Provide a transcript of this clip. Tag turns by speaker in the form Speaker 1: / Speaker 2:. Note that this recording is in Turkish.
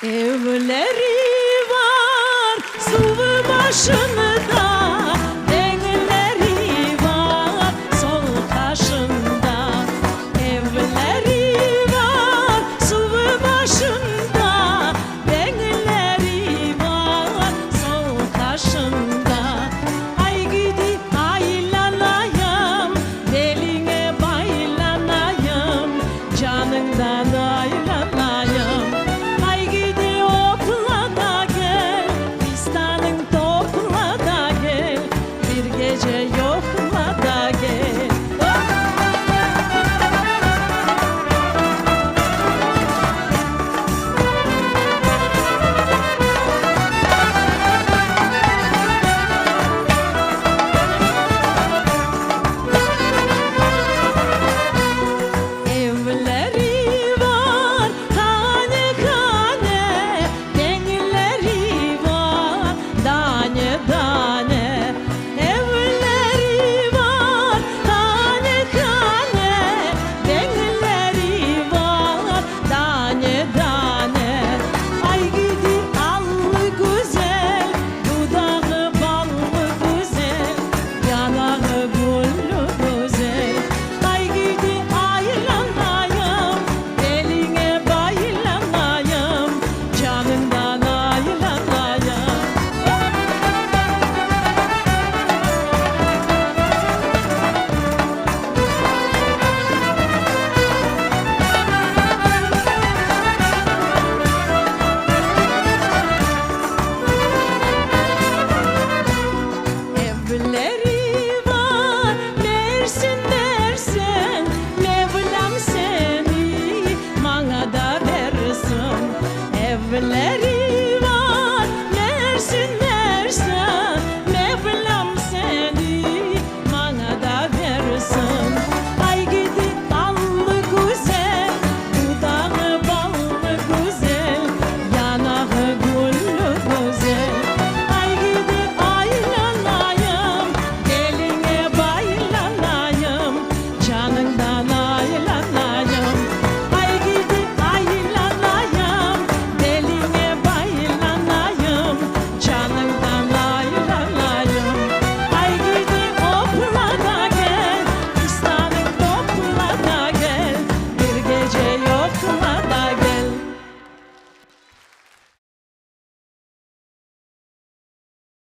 Speaker 1: Evleri var suvu başında, denleri var sol kaşında. Evleri var suvu başında, denleri var sol kaşında. Ay gidi aylanayım, deline baylanayım, canından aylanayım. Ay gidi okula da gel, fistanın topla da gel, bir gece yokla da gel. Evleri var tane tane, denleri var tane tane. Evleri var tane tane, denleri var tane tane. Ay gidi allı güzel, dudağı ballı güzel, yanağı güllü güzel. Ay gidi aylanayım, eline baylanayım, canından aylanayım. Evleri var Mersin dersen, Mevlam seni bana da versin. Evleri